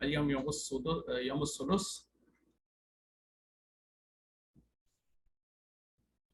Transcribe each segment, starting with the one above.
اليوم يوم الثلاث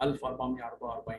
1444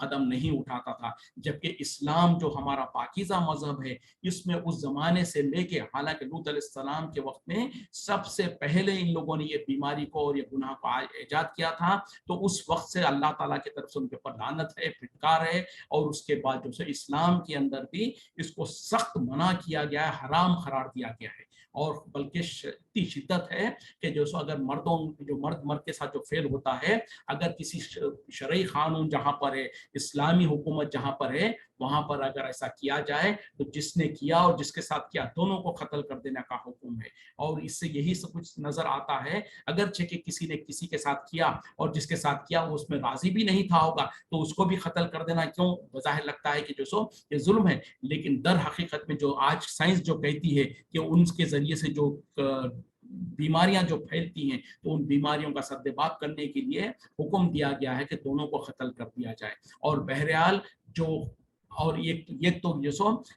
قدم نہیں اٹھاتا تھا، جبکہ اسلام جو ہمارا پاکیزہ مذہب ہے اس میں اس زمانے سے لے کے، حالانکہ لوط علیہ السلام کے وقت میں سب سے پہلے ان لوگوں نے یہ بیماری کو اور یہ گناہ کو ایجاد کیا تھا، تو اس وقت سے اللہ تعالیٰ کی طرف سے ان کے اوپر لعنت ہے، پھٹکار ہے، اور اس کے بعد جو سے اسلام کے اندر بھی اس کو سخت منع کیا گیا ہے، حرام قرار دیا گیا ہے، اور بلکہ اتنی شدت ہے کہ جو سو اگر جو مرد کے ساتھ جو فعل ہوتا ہے، اگر کسی شرعی قانون جہاں پر ہے، اسلامی حکومت جہاں پر ہے، وہاں پر اگر ایسا کیا جائے تو جس نے کیا اور جس کے ساتھ کیا دونوں کو قتل کر دینے کا حکم ہے، اور اس سے یہی سب کچھ نظر آتا ہے، اگرچہ کہ کسی نے کسی کے ساتھ کیا اور جس کے ساتھ کیا وہ اس میں راضی بھی نہیں تھا ہوگا تو اس کو بھی قتل کر دینا کیوں بظاہر لگتا ہے کہ جو سو یہ ظلم ہے، لیکن در حقیقت میں جو آج سائنس جو کہتی ہے کہ ان کے ذریعے سے جو بیماریاں جو پھیلتی ہیں تو ان بیماریوں کا سدباب کرنے کے لیے حکم دیا گیا ہے کہ دونوں کو قتل کر دیا جائے، اور بہرحال جو اور یہ تو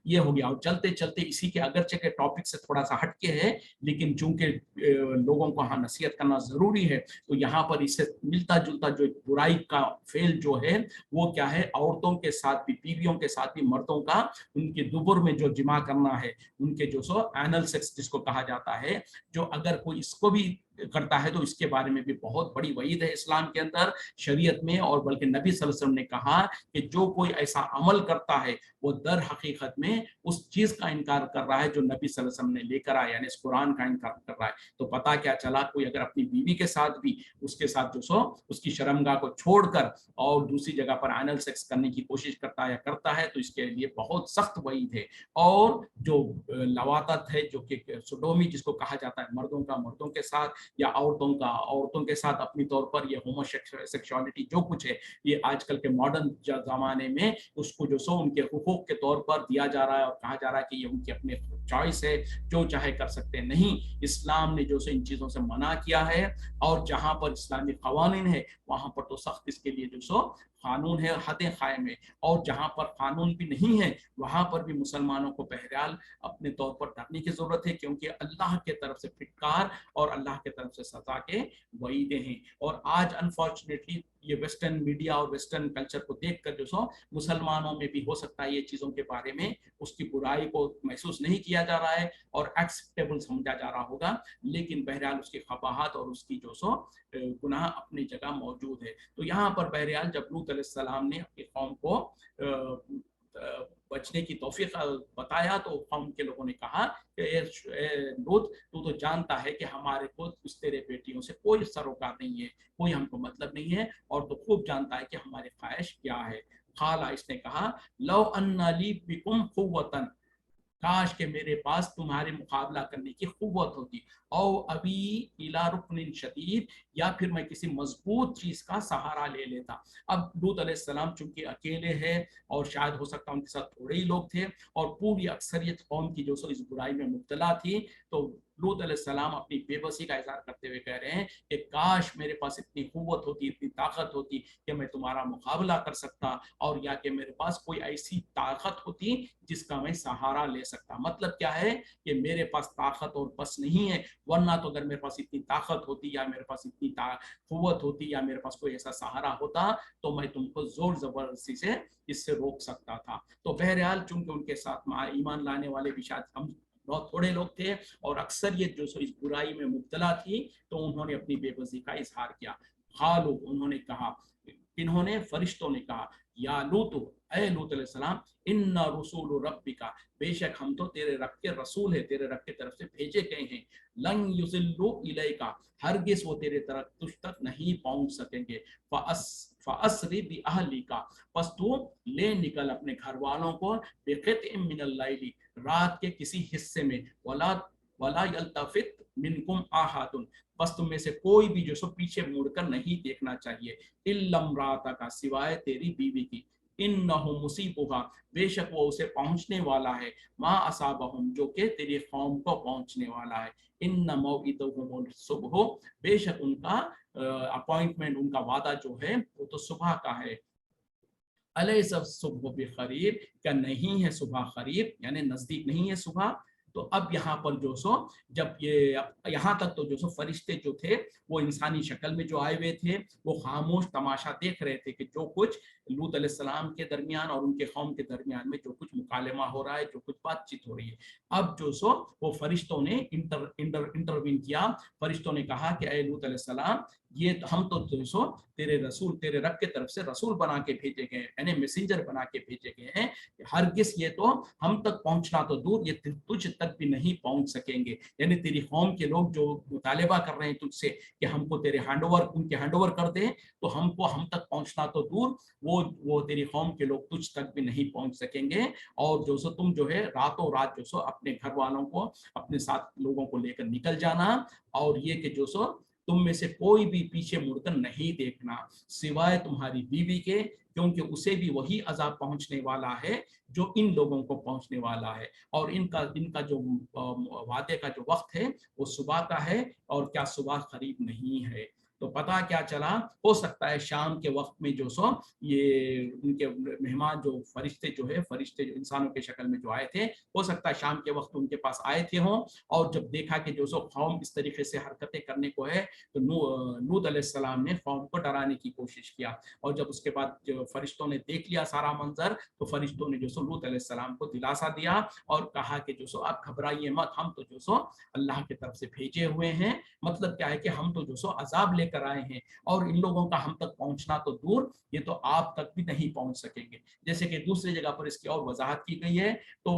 یہ ہو گیا، اور چلتے چلتے اسی کے اگرچہ کے ٹاپک سے تھوڑا سا ہٹ کے ہے، لیکن چونکہ لوگوں کو ہاں نصیحت کرنا ضروری ہے، تو یہاں پر اس سے ملتا جلتا جو برائی کا فعل جو ہے وہ کیا ہے، عورتوں کے ساتھ بھی، بیویوں کے ساتھ بھی، مردوں کا ان کے دبر میں جو جمع کرنا ہے، ان کے جو سو اینل سیکس جس کو کہا جاتا ہے، جو اگر کوئی اس کو بھی کرتا ہے تو اس کے بارے میں بھی بہت بڑی وعید ہے اسلام کے اندر، شریعت میں، اور بلکہ نبی صلی اللہ علیہ وسلم نے کہا کہ جو کوئی ایسا عمل کرتا ہے وہ در حقیقت میں اس چیز کا انکار کر رہا ہے جو نبی صلی اللہ علیہ وسلم نے لے کر آیا، یعنی اس قرآن کا انکار کر رہا ہے۔ تو پتہ کیا چلا، کوئی اگر اپنی بیوی کے ساتھ بھی اس کے ساتھ جو سو اس کی شرمگاہ کو چھوڑ کر اور دوسری جگہ پر اینل سیکس کرنے کی کوشش کرتا ہے تو اس کے لیے بہت سخت وعید ہے، اور جو لواطت ہے جو کہ سڈومی جس کو کہا جاتا ہے، مردوں کا مردوں کے ساتھ یا عورتوں کا عورتوں کے ساتھ اپنی طور پر، یہ ہومو سیکشوالٹی جو کچھ ہے یہ آج کل کے ماڈرن زمانے میں اس کو جو سو ان کے حقوق کے طور پر دیا جا رہا ہے اور کہا جا رہا ہے کہ یہ ان کی اپنے چوائس ہے، جو چاہے کر سکتے ہیں۔ نہیں، اسلام نے جو سو ان چیزوں سے منع کیا ہے، اور جہاں پر اسلامی قوانین ہے وہاں پر تو سخت اس کے لیے جو سو قانون ہے، حدیں قائم ہے، اور جہاں پر قانون بھی نہیں ہے وہاں پر بھی مسلمانوں کو بہرحال اپنے طور پر ڈرنے کی ضرورت ہے، کیونکہ اللہ کے طرف سے پھٹکار اور اللہ کے طرف سے سزا کے وعیدیں ہیں۔ اور آج انفارچونیٹلی یہ ویسٹرن میڈیا اور ویسٹرن کلچر کو دیکھ کر جو سو مسلمانوں میں بھی ہو سکتا ہے یہ چیزوں کے بارے میں اس کی برائی کو محسوس نہیں کیا جا رہا ہے اور ایکسیپٹیبل سمجھا جا رہا ہوگا، لیکن بہرحال اس کی قباحت اور اس کی جو سو گناہ اپنی جگہ موجود ہے۔ تو یہاں پر بہرحال جب لوط علیہ السلام نے اپنی قوم کو بچنے کی توفیق بتایا تو قوم کے لوگوں نے کہا کہ اے لوط، تو جانتا ہے کہ ہمارے کو اس تیرے بیٹیوں سے کوئی سروکار نہیں ہے، کوئی ہم کو مطلب نہیں ہے، اور تو خوب جانتا ہے کہ ہماری خواہش کیا ہے۔ قالا، اس نے کہا، لو ان لی بکم قوتا، کاش کہ میرے پاس تمہارے مقابلہ کرنے کی قوت ہوتی، او ابھی الی رکن شدید، یا پھر میں کسی مضبوط چیز کا سہارا لے لیتا۔ اب لوط علیہ السلام چونکہ اکیلے ہیں اور شاید ہو سکتا ان کے ساتھ تھوڑے ہی لوگ تھے اور پوری اکثریت قوم کی جو سو اس برائی میں مبتلا تھی، تو لوط علیہ السلام اپنی بے بسی کا اظہار کرتے ہوئے کہہ رہے ہیں کہ کاش میرے پاس اتنی قوت ہوتی، اتنی طاقت ہوتی کہ میں تمہارا مقابلہ کر سکتا، اور یا کہ میرے پاس کوئی ایسی طاقت ہوتی جس کا میں سہارا لے سکتا۔ مطلب کیا ہے کہ میرے پاس طاقت اور بس نہیں ہے، ورنہ تو اگر میرے پاس اتنی طاقت ہوتی یا میرے پاس اتنی قوت ہوتی یا میرے پاس کوئی ایسا سہارا ہوتا تو میں تم کو زور زبردستی سے اس سے روک سکتا تھا۔ تو بہرحال چونکہ ان کے ساتھ ایمان لانے والے بھی شاید ہم بہت تھوڑے لوگ تھے اور اکثریت جو سو اس برائی میں مبتلا تھی، تو انہوں نے اپنی بے بسی کا اظہار کیا۔ قالوا، انہوں نے کہا، انہوں نے فرشتوں نے کہا، یا لوط، اے لوط علیہ السلام، ان رسول ربک، بے شک ہم تو تیرے رب کے رسول ہیں، تیرے رب کی طرف سے بھیجے گئے ہیں، لن یصلوا الیک، ہرگز وہ تیرے طرف تجھ تک نہیں پہنچ سکیں گے، فاسر باہلک، پس تو لے نکل اپنے گھر والوں کو، بقطع من اللیل، رات کے کسی حصے میں، ولا یلتفت منکم احد، بس تم میں سے کوئی بھی جو سو پیچھے مڑ کر نہیں دیکھنا چاہیے، الا امراتک، سوائے تیری بیوی کی، انہ مصیبھا، بے شک وہ اسے پہنچنے والا ہے، ما اصابہم، جو کہ تیری قوم کو پہنچنے والا ہے، ان موعدہم الصبح، بے شک ان کا اپوائنٹمنٹ، ان کا وعدہ جو ہے وہ تو صبح کا ہے، الیس الصبح بقریب، کیا نہیں ہے صبح قریب، یعنی نزدیک نہیں ہے صبح، تو اب یہاں پر جو سو جب یہ یہاں تک تو جو سو فرشتے جو تھے وہ انسانی شکل میں جو آئے ہوئے تھے وہ خاموش تماشا دیکھ رہے تھے کہ جو کچھ لوط علیہ السلام کے درمیان اور ان کے قوم کے درمیان میں جو کچھ مکالمہ ہو رہا ہے، جو کچھ بات چیت ہو رہی ہے۔ اب جو سو وہ فرشتوں نے انٹروین کیا، فرشتوں نے کہا کہ اے لوط علیہ السلام، یہ ہم تو جو سو تیرے رسول، تیرے رب کی طرف سے رسول بنا کے بھیجے گئے ہیں، یعنی میسنجر بنا کے بھیجے گئے ہیں، ہرگز یہ تو ہم تک پہنچنا تو دور، یہ تجھ تک بھی نہیں پہنچ سکیں گے۔ یعنی تیری قوم کے لوگ جو مطالبہ کر رہے ہیں تجھ سے کہ ہم کو تیرے ہینڈ اوور، ان کے ہینڈ اوور کر دیں، تو ہم تک پہنچنا تو دور، وہ تیری قوم کے لوگ تجھ تک بھی نہیں پہنچ سکیں گے۔ اور جو سو تم جو ہے راتوں رات جو سو اپنے گھر والوں کو، اپنے ساتھ لوگوں کو لے کر نکل جانا، اور یہ کہ جو سو تم میں سے کوئی بھی پیچھے مڑ کر نہیں دیکھنا سوائے تمہاری بیوی کے، کیونکہ اسے بھی وہی عذاب پہنچنے والا ہے جو ان لوگوں کو پہنچنے والا ہے۔ اور ان کا جو وعدے کا جو وقت ہے وہ صبح کا ہے، اور کیا صبح قریب نہیں ہے۔ تو پتہ کیا چلا، ہو سکتا ہے شام کے وقت میں جو سو یہ ان کے مہمان جو فرشتے جو انسانوں کے شکل میں جو آئے تھے، ہو سکتا ہے شام کے وقت ان کے پاس آئے تھے ہوں، اور جب دیکھا کہ جو سو قوم اس طریقے سے حرکتیں کرنے کو ہے، تو لوط علیہ السلام نے قوم کو ڈرانے کی کوشش کیا، اور جب اس کے بعد جو فرشتوں نے دیکھ لیا سارا منظر، تو فرشتوں نے جو سو لوط علیہ السلام کو دلاسا دیا اور کہا کہ جو سو آپ گھبرائیے مت، ہم تو جو سو اللہ کی طرف سے بھیجے ہوئے ہیں۔ مطلب کیا ہے کہ ہم تو جو سو عذاب لے کر آئے ہیں، اور ان لوگوں کا ہم تک پہنچنا تو دور، یہ تو آپ تک بھی نہیں پہنچ سکیں گے۔ جیسے کہ دوسری جگہ پر اس کی اور وضاحت کی گئی ہے، تو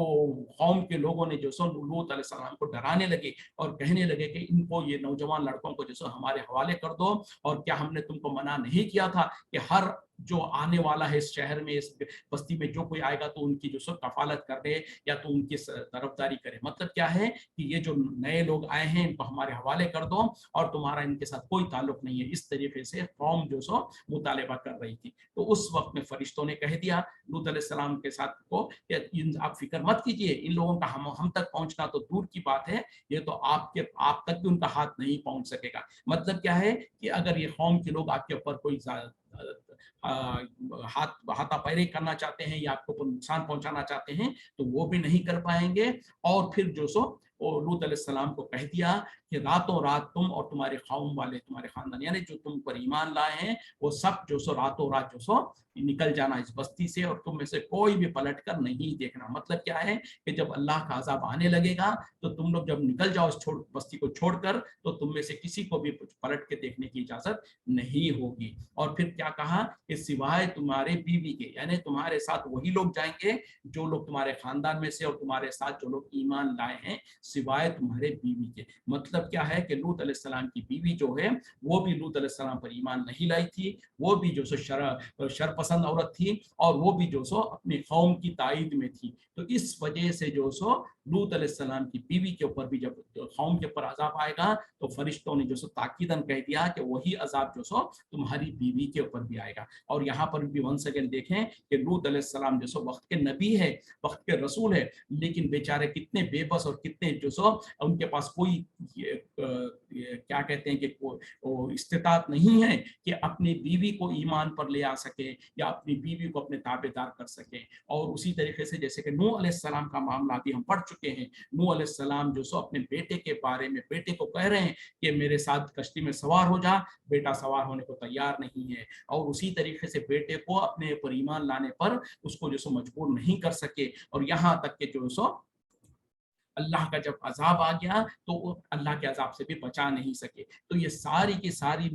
قوم کے لوگوں نے جو سو لوط علیہ السلام کو ڈرانے لگے اور کہنے لگے کہ ان کو، یہ نوجوان لڑکوں کو جو سو ہمارے حوالے کر دو، اور کیا ہم نے تم کو منع نہیں کیا تھا کہ ہر جو آنے والا ہے اس شہر میں، اس بستی میں جو کوئی آئے گا تو ان کی جو سو کفالت کر دے یا تو ان کی طرفداری کرے۔ مطلب کیا ہے کہ یہ جو نئے لوگ آئے ہیں ان کو ہمارے حوالے کر دو، اور تمہارا ان کے ساتھ کوئی تعلق نہیں ہے۔ اس طریقے سے قوم جو سو مطالبہ کر رہی تھی۔ تو اس وقت میں فرشتوں نے کہہ دیا لوط علیہ السلام کے ساتھ کو کہ آپ فکر مت کیجیے، ان لوگوں کا ہم تک پہنچنا تو دور کی بات ہے، یہ تو آپ تک بھی ان کا ہاتھ نہیں پہنچ سکے گا۔ مطلب کیا ہے کہ اگر یہ قوم کے لوگ آپ کے اوپر کوئی ہاتھا پیری کرنا چاہتے ہیں یا آپ کو نقصان پہنچانا چاہتے ہیں تو وہ بھی نہیں کر پائیں گے۔ اور پھر جو سو لوط علیہ السلام کو کہہ دیا کہ راتوں رات تم اور تمہارے قوم والے، تمہارے خاندان یعنی جو تم پر ایمان لائے ہیں، وہ سب جو سو راتوں رات جو سو نکل جانا اس بستی سے، اور تم میں سے کوئی بھی پلٹ کر نہیں دیکھنا۔ مطلب کیا ہے کہ جب اللہ کا عذاب آنے لگے گا تو تم لوگ جب نکل جاؤ اس بستی کو چھوڑ کر، تو تم میں سے کسی کو بھی پلٹ کے دیکھنے کی اجازت نہیں ہوگی۔ اور پھر کیا کہا کہ سوائے تمہارے بیوی کے، یعنی تمہارے ساتھ وہی لوگ جائیں گے جو لوگ تمہارے خاندان میں سے اور تمہارے ساتھ جو لوگ ایمان لائے ہیں، سوائے تمہارے بیوی کے۔ مطلب کیا ہے کہ لوط علیہ السلام کی بیوی جو ہے وہ بھی لوط علیہ السلام پر ایمان نہیں لائی تھی، وہ بھی جو سو شر پسند عورت تھی، اور وہ بھی جو سو اپنی قوم کی تائید میں تھی۔ تو اس وجہ سے جو سو لوط علیہ السلام کی بیوی کے اوپر بھی جب قوم کے اوپر عذاب آئے گا تو فرشتوں نے جو سو تاکیداً کہہ دیا کہ وہی عذاب جو سو تمہاری بیوی کے اوپر بھی آئے گا۔ اور یہاں پر بھی ونس اگین دیکھیں کہ لوط علیہ السلام جو سو وقت کے نبی ہے، وقت کے رسول ہے، لیکن بیچارے کتنے بے بس اور کتنے جو سو ان کے پاس کوئی کیا کہتے ہیں کہ استطاعت نہیں ہے کہ اپنی بیوی کو ایمان پر لے آ سکے یا اپنی بیوی کو اپنے تابع دار کر سکے۔ اور اسی طریقے سے جیسے کہ نوح علیہ السلام کا معاملہ بھی ہم پڑھ چکے ہیں، نوح علیہ السلام جو سو اپنے بیٹے کے بارے میں بیٹے کو کہہ رہے ہیں کہ میرے ساتھ کشتی میں سوار ہو جا، بیٹا سوار ہونے کو تیار نہیں ہے، اور اسی طریقے سے بیٹے کو اپنے پر ایمان لانے پر اس کو جو سو مجبور نہیں کر سکے، اور یہاں تک کہ جو سو اللہ کا جب عذاب آ گیا تو وہ اللہ کے عذاب سے بھی بچا نہیں سکے۔ تو یہ ساری کی ساری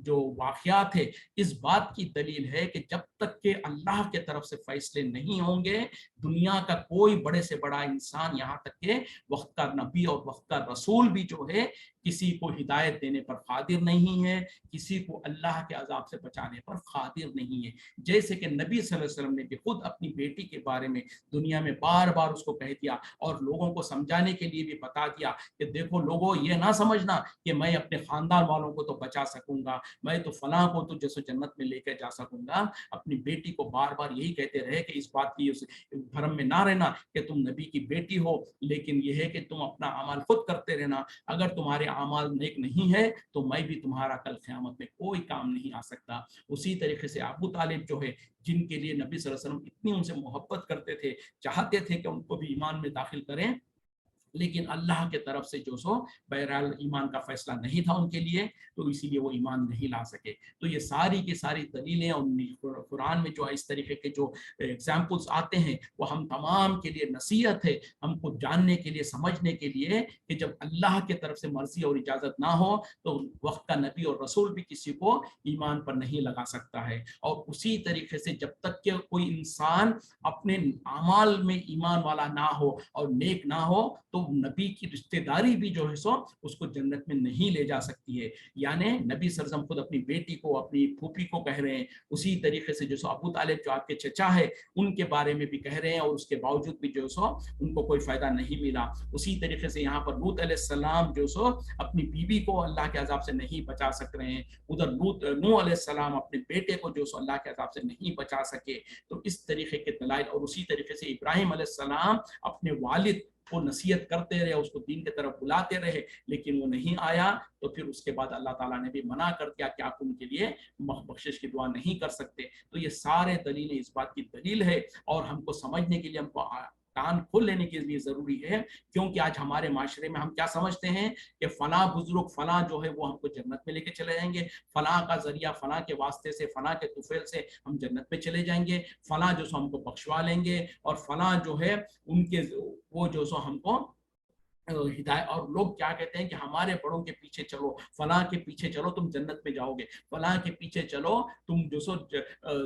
جو واقعات ہے اس بات کی دلیل ہے کہ جب تک کہ اللہ کے طرف سے فیصلے نہیں ہوں گے، دنیا کا کوئی بڑے سے بڑا انسان، یہاں تک کہ وقت کا نبی اور وقت کا رسول بھی جو ہے کسی کو ہدایت دینے پر قادر نہیں ہے، کسی کو اللہ کے عذاب سے بچانے پر قادر نہیں ہے۔ جیسے کہ نبی صلی اللہ علیہ وسلم نے بھی خود اپنی بیٹی کے بارے میں دنیا میں بار بار اس کو کہہ دیا، اور لوگوں کو سمجھانے کے لیے بھی بتا دیا کہ دیکھو لوگوں، یہ نہ سمجھنا کہ میں اپنے خاندان والوں کو تو بچا سکوں گا، میں تو فلاں کو تو جیسے جنت میں لے کے جا سکوں گا۔ اپنی بیٹی کو بار بار یہی کہتے رہے کہ اس بات کی بھرم میں نہ رہنا کہ تم نبی کی بیٹی ہو، لیکن یہ ہے کہ تم اپنا عمل خود کرتے رہنا، اگر تمہارے اعمال نیک نہیں ہے تو میں بھی تمہارا کل قیامت میں کوئی کام نہیں آ سکتا۔ اسی طریقے سے ابو طالب جو ہے، جن کے لیے نبی صلی اللہ علیہ وسلم اتنی ان سے محبت کرتے تھے، چاہتے تھے کہ ان کو بھی ایمان میں داخل کریں، لیکن اللہ کے طرف سے جو سو بہرحال ایمان کا فیصلہ نہیں تھا ان کے لیے، تو اسی لیے وہ ایمان نہیں لا سکے۔ تو یہ ساری کی ساری دلیلیں اور قرآن میں جو اس طریقے کے جو ایگزامپلس آتے ہیں وہ ہم تمام کے لیے نصیحت ہے، ہم کو جاننے کے لیے، سمجھنے کے لیے کہ جب اللہ کے طرف سے مرضی اور اجازت نہ ہو تو وقت کا نبی اور رسول بھی کسی کو ایمان پر نہیں لگا سکتا ہے۔ اور اسی طریقے سے جب تک کہ کوئی انسان اپنے اعمال میں ایمان والا نہ ہو اور نیک نہ ہو تو نبی کی رشتہ داری بھی جو ہے سو اس کو جنت میں نہیں لے جا سکتی ہے۔ یعنی نبی صلی اللہ علیہ وسلم خود اپنی بیٹی کو، اپنی پھوپھی کو کہہ رہے ہیں، اسی طریقے سے جو سو ابو طالب جو آپ کے چچا ہے ان کے بارے میں بھی کہہ رہے ہیں، اور اس کے باوجود بھی جو سو ان کو کوئی فائدہ نہیں ملا۔ اسی طریقے سے یہاں پر لوط علیہ السلام جو سو اپنی بیوی کو اللہ کے عذاب سے نہیں بچا سک رہے ہیں، ادھر نوح علیہ السلام اپنے بیٹے کو جو سو اللہ کے عذاب سے نہیں بچا سکے۔ تو اس طریقے کے دلائل، اور اسی طریقے سے ابراہیم علیہ السلام اپنے والد کو نصیحت کرتے رہے، اس کو دین کی طرف بلاتے رہے، لیکن وہ نہیں آیا، تو پھر اس کے بعد اللہ تعالیٰ نے بھی منع کر دیا کہ آپ ان کے لیے بخشش کی دعا نہیں کر سکتے۔ تو یہ سارے دلیلیں اس بات کی دلیل ہے، اور ہم کو سمجھنے کے لیے ہم کو کان کھول لینے کے لیے ضروری ہے، کیونکہ آج ہمارے معاشرے میں ہم کیا سمجھتے ہیں کہ فلاں بزرگ فلاں جو ہے وہ ہم کو جنت میں لے کے چلے جائیں گے، فلاں کا ذریعہ، فلاں کے واسطے سے، فلاں کے طفیل سے ہم جنت میں چلے جائیں گے، فلاں جو سو ہم کو بخشوا لیں گے، اور فلاں جو ہے ان کے وہ جو سو ہم کو ہدایت۔ اور لوگ کیا کہتے ہیں کہ ہمارے بڑوں کے پیچھے چلو، فلاں کے پیچھے چلو تم جنت میں جاؤ گے، فلاں کے پیچھے چلو تم جو سو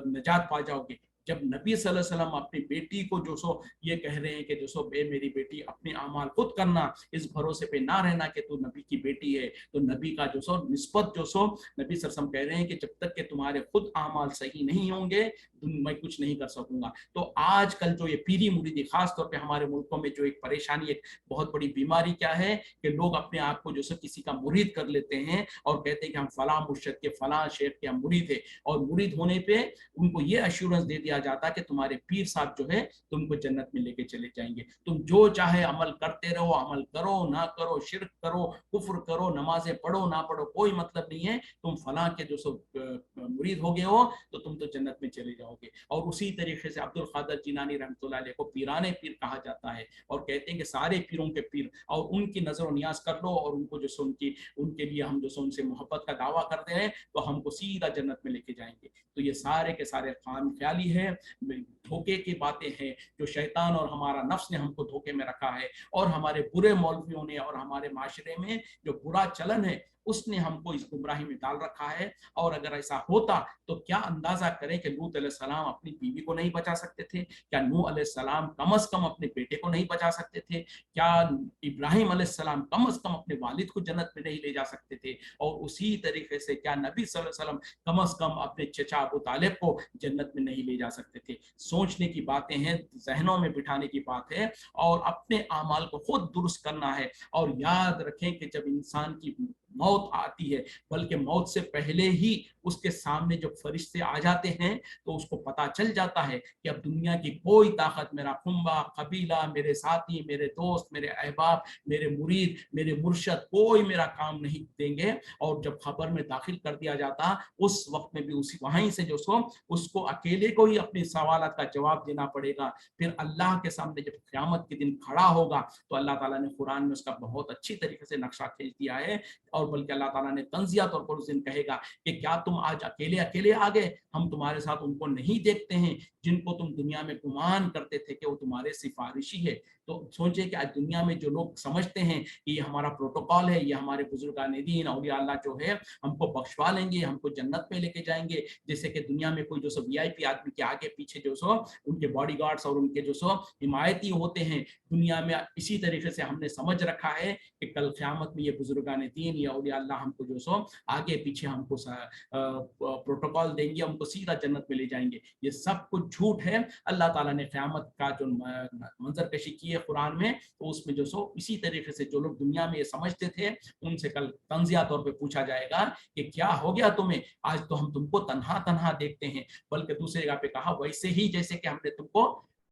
نجات پا جاؤ گے۔ جب نبی صلی اللہ علیہ وسلم اپنی بیٹی کو جو سو یہ کہہ رہے ہیں کہ جو سو بے میری بیٹی اپنے اعمال خود کرنا، اس بھروسے پہ نہ رہنا کہ تو نبی کی بیٹی ہے، تو نبی کا جو سو نسبت جو سو نبی صلی اللہ علیہ وسلم کہہ رہے ہیں کہ جب تک کہ تمہارے خود اعمال صحیح نہیں ہوں گے میں کچھ نہیں کر سکوں گا۔ تو آج کل جو یہ پیری مریدی خاص طور پہ ہمارے ملکوں میں جو ایک پریشانی، ایک بہت بڑی بیماری کیا ہے کہ لوگ اپنے آپ کو جو سو کسی کا مرید کر لیتے ہیں اور کہتے ہیں کہ ہم فلاں مرشد کے، فلاں شیخ کے ہم مرید ہیں، اور مرید ہونے پہ ان کو یہ ایشورنس دے دیا جاتا ہے کہ تمہارے پیر صاحب جو ہے تم کو جنت میں لے کے چلے جائیں گے، تم جو چاہے عمل کرتے رہو، عمل کرو نہ کرو، شرک کرو، کفر کرو، نمازیں پڑھو نہ پڑھو، کوئی مطلب نہیں ہے، تم فلاں کے جو سو مرید ہو گئے ہو تو تم تو جنت میں چلے جاؤ گے۔ اور اسی طریقے سے عبد القادر جیلانی رحمۃ اللہ علیہ کو پیرانے پیر کہا جاتا ہے، اور کہتے ہیں کہ سارے پیروں کے پیر، اور ان کی نظر و نیاز کر لو، اور ان کو جو سو ان کے لیے ہم جو سو ان سے محبت کا دعویٰ کرتے ہیں تو ہم کو سیدھا جنت میں لے کے جائیں گے۔ تو یہ سارے کے سارے خام خیالی ہے، دھوکے کی باتیں ہیں جو شیطان اور ہمارا نفس نے ہم کو دھوکے میں رکھا ہے، اور ہمارے برے مولویوں نے اور ہمارے معاشرے میں جو برا چلن ہے اس نے ہم کو اس گمراہی میں ڈال رکھا ہے۔ اور اگر ایسا ہوتا تو کیا اندازہ کریں کہ لوط علیہ السلام اپنی بیوی کو نہیں بچا سکتے تھے؟ کیا نوح علیہ السلام کم از کم اپنے بیٹے کو نہیں بچا سکتے تھے؟ کیا ابراہیم علیہ السلام کم از کم اپنے والد کو جنت میں نہیں لے جا سکتے تھے؟ اور اسی طریقے سے کیا نبی صلی اللہ علیہ وسلم کم از کم اپنے چچا ابو طالب کو جنت میں نہیں لے جا سکتے تھے؟ سوچنے کی باتیں ہیں، ذہنوں میں بٹھانے کی بات ہے، اور اپنے اعمال کو خود درست کرنا ہے۔ اور یاد رکھیں کہ جب انسان کی موت آتی ہے، بلکہ موت سے پہلے ہی اس کے سامنے جب فرشتے آ جاتے ہیں تو اس کو پتا چل جاتا ہے کہ اب دنیا کی کوئی طاقت، میرا کنبہ قبیلہ، میرے ساتھی، میرے دوست، میرے احباب، میرے مرید، میرے مرشد، کوئی میرا کام نہیں دیں گے۔ اور جب خبر میں داخل کر دیا جاتا اس وقت میں بھی اسی وہیں سے جو سو اس کو اکیلے کو ہی اپنے سوالات کا جواب دینا پڑے گا۔ پھر اللہ کے سامنے جب قیامت کے دن کھڑا ہوگا تو اللہ تعالیٰ نے قرآن میں اس کا بہت اچھی طریقے سے نقشہ کھینچ دیا ہے، اور بلکہ اللہ تعالیٰ نے تنزیہ طور پر اس دن کہے گا کہ کیا تم آج اکیلے اکیلے آ گئے؟ ہم تمہارے ساتھ ان کو نہیں دیکھتے ہیں جن کو تم دنیا میں گمان کرتے تھے کہ وہ تمہارے سفارشی ہے؟ تو سوچے کہ آج دنیا میں جو لوگ سمجھتے ہیں کہ یہ ہمارا پروٹوکول ہے، یہ ہمارے بزرگان دین اولیاء اللہ جو ہے ہم کو بخشوا لیں گے، ہم کو جنت میں لے کے جائیں گے، جیسے کہ دنیا میں کوئی جو سو وی آئی پی آدمی کے آگے پیچھے جو سو ان کے باڈی گارڈز اور ان کے جو سو حمایتی ہوتے ہیں دنیا میں، اسی طریقے سے ہم نے سمجھ رکھا ہے کہ کل قیامت میں یہ بزرگان دین یا اولیاء اللہ ہم کو جو سو آگے پیچھے ہم کو پروٹوکول دیں گے، ہم کو سیدھا جنت میں لے جائیں گے۔ یہ سب کچھ جھوٹ ہے۔ اللہ تعالیٰ نے قیامت کا جو منظر کشی کی ہے قرآن میں، تو اس میں جو سو اسی طریقے سے جو لوگ دنیا میں یہ سمجھتے تھے ان سے کل تنزیہ طور پہ پوچھا جائے گا کہ کیا ہو گیا تمہیں، آج تو ہم تم کو تنہا تنہا دیکھتے ہیں، بلکہ دوسری جگہ پہ کہا ویسے ہی جیسے کہ ہم نے تم کو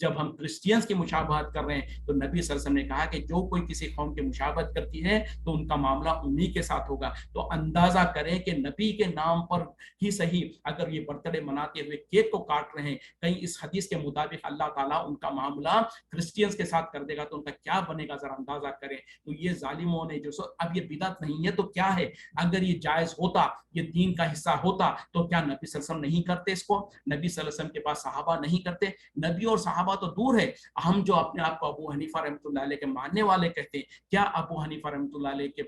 جب ہم کرسچینس کی مشابہت کر رہے ہیں تو نبی صلی اللہ علیہ وسلم نے کہا کہ جو کوئی کسی قوم کی مشابہت کرتی ہے تو ان کا معاملہ انہی کے ساتھ ہوگا. تو اندازہ کریں کہ نبی کے نام پر ہی صحیح اگر یہ برتھ ڈے مناتے ہوئے کیک کو کاٹ رہے ہیں, کہیں اس حدیث کے مطابق اللہ تعالیٰ ان کا معاملہ کرسچینس کے ساتھ کر دے گا تو ان کا کیا بنے گا, ذرا اندازہ کریں. تو یہ ظالموں نے جو اب یہ بدعت نہیں ہے تو کیا ہے؟ اگر یہ جائز ہوتا, یہ دین کا حصہ ہوتا تو کیا نبی صلی اللہ علیہ وسلم نہیں کرتے اس کو؟ نبی صلی اللہ علیہ وسلم کے پاس صحابہ نہیں کرتے؟ نبی اور صحابہ تو دور ہے, ہم جو اپنے آپ کو ابو حنیفہ رحمۃ اللہ علیہ کے ماننے والے کہتے ہیں, کیا ابو حنیفہ رحمۃ اللہ علیہ کے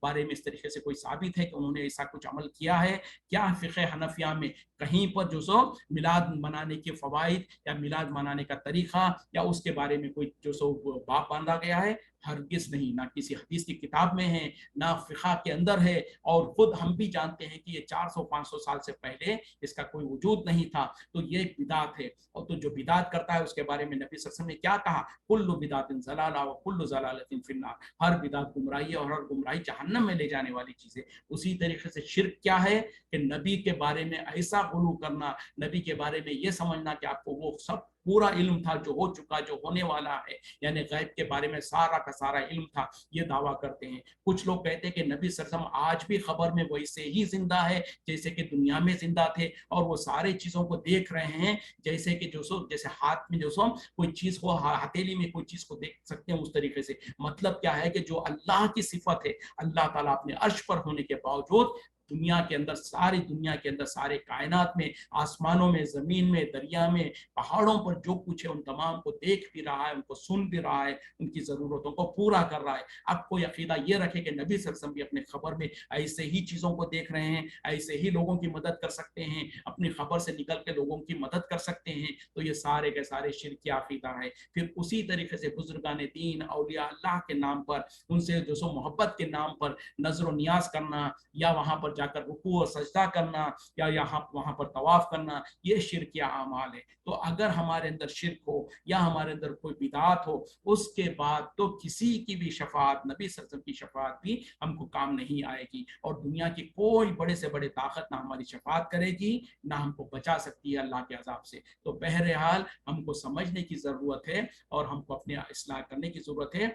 بارے میں اس طریقے سے کوئی ثابت ہے کہ انہوں نے ایسا کچھ عمل کیا ہے؟ کیا فقہ حنفیہ میں کہیں پر جو سو میلاد منانے کے فوائد یا میلاد منانے کا طریقہ یا اس کے بارے میں کوئی جو سو باب باندھا گیا ہے؟ ہرگز نہیں, نہ کسی حدیث کی کتاب میں ہے, نہ فقہ کے اندر ہے. اور خود ہم بھی جانتے ہیں کہ یہ 400-500 سال سے پہلے اس کا کوئی وجود نہیں تھا. تو یہ ایک بدعت ہے, اور تو جو بدعت کرتا ہے اس کے بارے میں نبی صلی اللہ علیہ وسلم نے کیا کہا؟ کل بدعت ضلالہ وکل ضلالۃ فی النار, ہر بدعت گمراہی ہے اور ہر گمراہی جہنم میں لے جانے والی چیز ہے. اسی طریقے سے شرک کیا ہے کہ نبی کے بارے میں ایسا غلو کرنا, نبی کے بارے میں یہ سمجھنا کہ آپ کو وہ سب پورا علم تھا جو ہو چکا, جو ہونے والا ہے, یعنی غیب کے بارے میں سارا کا سارا علم تھا, یہ دعویٰ کرتے ہیں. کچھ لوگ کہتے ہیں کہ نبی صلی اللہ علیہ وسلم آج بھی خبر میں ویسے ہی زندہ ہے جیسے کہ دنیا میں زندہ تھے, اور وہ سارے چیزوں کو دیکھ رہے ہیں جیسے کہ جیسے ہاتھ میں کوئی چیز ہو, ہتھیلی میں کوئی چیز کو دیکھ سکتے ہیں اس طریقے سے. مطلب کیا ہے کہ جو اللہ کی صفت ہے, اللہ تعالیٰ اپنے عرش پر ہونے کے باوجود دنیا کے اندر, ساری دنیا کے اندر, سارے کائنات میں, آسمانوں میں, زمین میں, دریا میں, پہاڑوں پر جو کچھ ہے ان تمام کو دیکھ بھی رہا ہے, ان کو سن بھی رہا ہے, ان کی ضرورتوں کو پورا کر رہا ہے. اب کوئی عقیدہ یہ رکھے کہ نبی صلی اللہ علیہ وسلم بھی اپنے خبر میں ایسے ہی چیزوں کو دیکھ رہے ہیں, ایسے ہی لوگوں کی مدد کر سکتے ہیں, اپنی خبر سے نکل کے لوگوں کی مدد کر سکتے ہیں, تو یہ سارے کے سارے شرکی عقیدہ ہے. پھر اسی طریقے سے بزرگان دین, اولیاء اللہ کے نام پر, ان سے محبت کے نام پر نظر و نیاز کرنا, یا وہاں پر جا کر رکوع اور سجدہ کرنا, یا وہاں پر طواف کرنا, یہ شرک یا اعمال ہے. تو اگر ہمارے اندر شرک ہو یا ہمارے اندر کوئی بدعت ہو, اس کے بعد تو کسی کی بھی شفاعت, نبی صلی اللہ علیہ وسلم کی شفاعت بھی ہم کو کام نہیں آئے گی, اور دنیا کی کوئی بڑے سے بڑے طاقت نہ ہماری شفاعت کرے گی, نہ ہم کو بچا سکتی ہے اللہ کے عذاب سے. تو بہرحال ہم کو سمجھنے کی ضرورت ہے اور ہم کو اپنے اصلاح کرنے کی ضرورت ہے.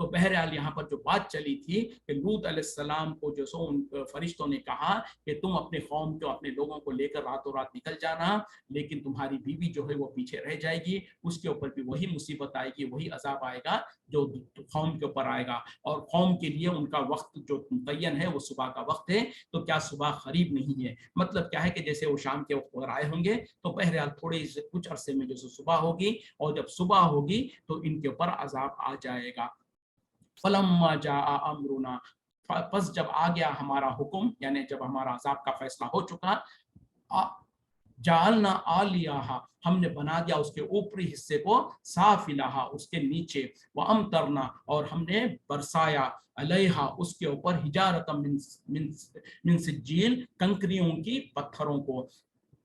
تو بہرحال یہاں پر جو بات چلی تھی کہ لوط علیہ السلام کو جو سو ان فرشتوں نے کہا کہ تم اپنے قوم کو, اپنے لوگوں کو لے کر راتوں رات نکل جانا, لیکن تمہاری بیوی جو ہے وہ پیچھے رہ جائے گی, اس کے اوپر بھی وہی مصیبت آئے گی, وہی عذاب آئے گا جو قوم کے اوپر آئے گا. اور قوم کے لیے ان کا وقت جو متعین ہے وہ صبح کا وقت ہے, تو کیا صبح قریب نہیں ہے؟ مطلب کیا ہے کہ جیسے وہ شام کے وقت پر آئے ہوں گے تو بہرحال تھوڑے کچھ عرصے میں جو صبح ہوگی, اور جب صبح ہوگی تو ان کے اوپر عذاب آ جائے گا. فلما جاء امرنا, پس جب آ گیا ہمارا حکم, یعنی جب ہمارا عذاب کا فیصلہ ہو چکا, جعلنا عالیہا, ہم نے بنا دیا اس کے اوپری حصے کو سافلہا, اس کے نیچے, وامطرنا, اور ہم نے برسایا, علیہا, اس کے اوپر, حجارۃ من سجیل, کنکریوں کی پتھروں کو,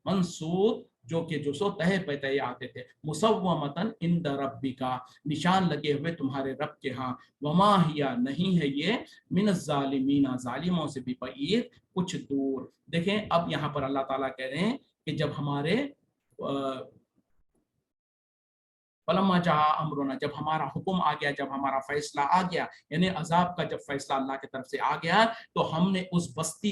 منصور, جو کہ جو سو تہہ پہ تہہ آتے تھے, مسومتن عند ربک, نشان لگے ہوئے تمہارے رب کے ہاں, وما ہیا, نہیں ہے یہ, من الظالمین, ظالموں سے بھی بعید, کچھ دور. دیکھیں اب یہاں پر اللہ تعالیٰ کہہ رہے ہیں کہ جب ہمارے فلما جاء امرنا, جب ہمارا حکم آ گیا, جب ہمارا فیصلہ آ گیا, یعنی عذاب کا جب فیصلہ اللہ کی طرف سے آ گیا, تو ہم نے اس بستی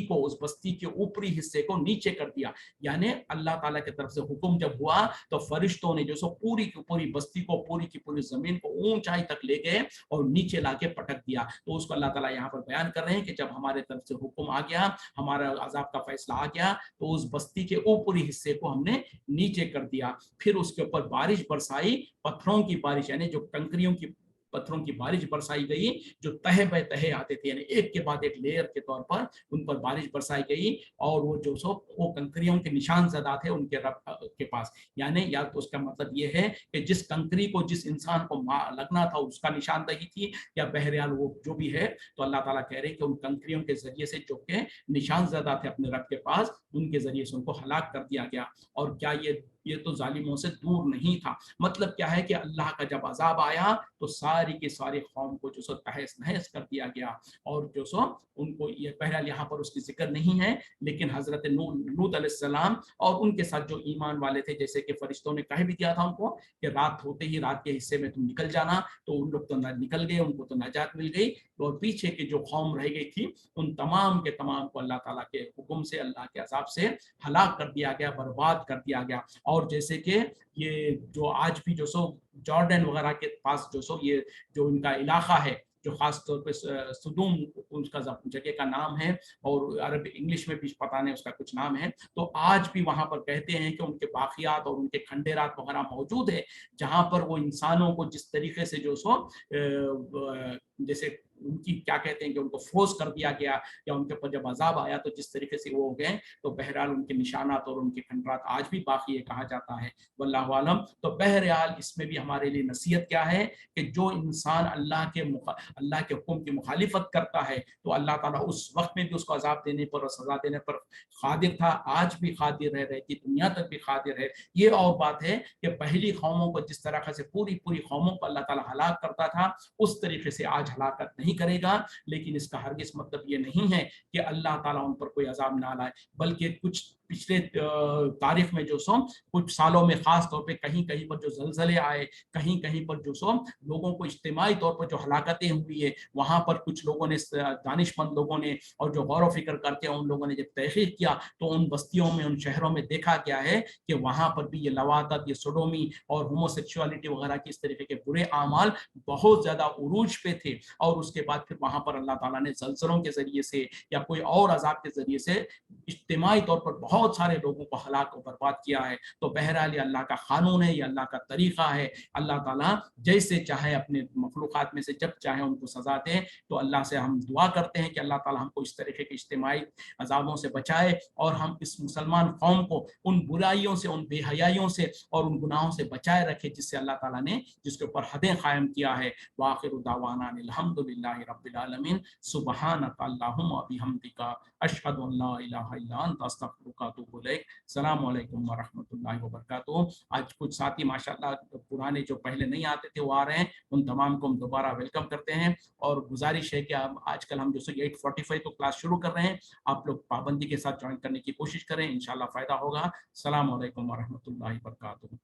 کے اوپری حصے کو نیچے کر دیا. یعنی اللہ تعالیٰ کی طرف سے حکم جب ہوا تو فرشتوں نے جو سو پوری کی پوری بستی کو, پوری کی پوری زمین کو اونچائی تک لے گئے اور نیچے لا کے پٹک دیا. تو اس کو اللہ تعالیٰ یہاں پر بیان کر رہے ہیں کہ جب ہمارے طرف سے حکم آ گیا, ہمارا عذاب کا فیصلہ آ گیا, تو اس بستی کے اوپری حصے کو ہم نے نیچے کر دیا. پھر اس کے اوپر بارش برسائی, پتھروں کی بارش, یعنی جو کنکریوں کی پتھروں کی بارش برسائی گئی, جو تہہ بہ تہہ آتے تھے, یعنی ایک کے بعد ایک لیئر کے طور پر ان پر بارش برسائی گئی, اور وہ جو سو وہ کنکریوں کے نشان زدہ تھے ان کے رب کے پاس. یعنی یا تو اس کا مطلب یہ ہے کہ جس کنکری کو, جس انسان کو لگنا تھا اس کا نشاندہی تھی, یا بہرحال وہ جو بھی ہے, تو اللہ تعالیٰ کہہ رہے ہیں کہ ان کنکریوں کے ذریعے سے جو کہ نشان زدہ تھے اپنے رب کے پاس, ان کے ذریعے سے ان کو ہلاک کر دیا گیا. اور کیا یہ یہ تو ظالموں سے دور نہیں تھا۔ مطلب کیا ہے کہ اللہ کا جب عذاب آیا تو ساری کی ساری قوم کو جو سو تہس نہس کر دیا گیا، اور جو سو ان کو یہ بہرحال یہاں پر اس کی ذکر نہیں ہے، لیکن حضرت لوط علیہ السلام اور ان کے ساتھ جو ایمان والے تھے، جیسے کہ فرشتوں نے کہہ بھی دیا تھا ان کو کہ رات ہوتے ہی رات کے حصے میں تم نکل جانا، تو ان لوگ تو نکل گئے، ان کو تو نجات مل گئی، اور پیچھے کی جو قوم رہ گئی تھی ان تمام کے تمام کو اللہ تعالیٰ کے حکم سے، اللہ کے عذاب سے ہلاک کر دیا گیا، برباد کر دیا گیا۔ اور جیسے کہ یہ جو آج بھی جو سو جارڈن وغیرہ کے پاس جو سو یہ جو ان کا علاقہ ہے، جو خاص طور پہ سدوم اس کا جگہ کا نام ہے، اور عرب انگلش میں بھی پتہ نہیں اس کا کچھ نام ہے، تو آج بھی وہاں پر کہتے ہیں کہ ان کے باقیات اور ان کے کھنڈیرات وغیرہ موجود ہے، جہاں پر وہ انسانوں کو جس طریقے سے جو سو جیسے ان کی کیا کہتے ہیں کہ ان کو فروز کر دیا گیا، یا ان کے اوپر جب عذاب آیا تو جس طریقے سے وہ ہو گئے، تو بہرحال ان کے نشانات اور ان کے کھنڈرات آج بھی باقی ہے کہا جاتا ہے، واللہ عالم۔ تو بہرحال اس میں بھی ہمارے لیے نصیحت کیا ہے کہ جو انسان اللہ کے حکم کی مخالفت کرتا ہے تو اللہ تعالیٰ اس وقت میں بھی اس کو عذاب دینے پر اور سزا دینے پر قادر تھا، آج بھی قادر ہے، رہتی دنیا تک بھی قادر ہے۔ یہ اور بات ہے کہ پہلی قوموں کو جس طرح سے پوری قوموں کو اللہ تعالیٰ ہلاک کرتا تھا، اس طریقے سے آج ہلاکت نہیں کرے گا، لیکن اس کا ہرگز مطلب یہ نہیں ہے کہ اللہ تعالیٰ ان پر کوئی عذاب نہ لائے، بلکہ کچھ پچھلے تاریخ میں جو سو کچھ سالوں میں خاص طور پہ کہیں کہیں پر جو زلزلے آئے، کہیں کہیں پر جو سو لوگوں کو اجتماعی طور پر جو ہلاکتیں ہوئی ہے، وہاں پر کچھ لوگوں نے، دانش مند لوگوں نے اور جو غور و فکر کرتے ہیں ان لوگوں نے جب تحقیق کیا تو ان بستیوں میں، ان شہروں میں دیکھا گیا ہے کہ وہاں پر بھی یہ لواطت، یہ سوڈومی اور ہوموسیکشوالٹی وغیرہ کی اس طریقے کے برے اعمال بہت زیادہ عروج پہ تھے، اور اس کے بعد پھر وہاں پر اللہ تعالیٰ نے زلزلوں کے ذریعے سے یا کوئی اور عذاب کے ذریعے سے اجتماعی طور پر بہت سارے لوگوں کو ہلاک و برباد کیا ہے۔ تو بہرحال یہ اللہ کا قانون ہے، یہ اللہ کا طریقہ ہے، اللہ تعالیٰ جیسے چاہے اپنے مخلوقات میں سے جب چاہے ان کو سزا دے۔ تو اللہ سے ہم دعا کرتے ہیں کہ اللہ تعالیٰ ہم کو اس طریقے کے اجتماعی عذابوں سے بچائے، اور ہم اس مسلمان قوم کو ان برائیوں سے، ان بے حیائیوں سے اور ان گناہوں سے بچائے رکھے جس سے اللہ تعالیٰ نے جس کے اوپر حدیں قائم کیا ہے۔ وآخر دعوانا الحمدللہ رب العالمین، سبحانک اللہم و بحمدک، اشہد ان لا الہ الا انت، استغفرک و اتوب الیک۔ السلام علیکم ورحمۃ اللہ وبرکاتہ۔ آج کچھ ساتھی ماشاءاللہ پرانے جو پہلے نہیں آتے تھے وہ آ رہے ہیں، ان تمام کو ہم دوبارہ ویلکم کرتے ہیں، اور گزارش ہے کہ آج کل ہم جو 8:45 کو کلاس شروع کر رہے ہیں، آپ لوگ پابندی کے ساتھ جوائن کرنے کی کوشش کریں، انشاءاللہ فائدہ ہوگا۔ السلام علیکم ورحمۃ اللہ وبرکاتہ۔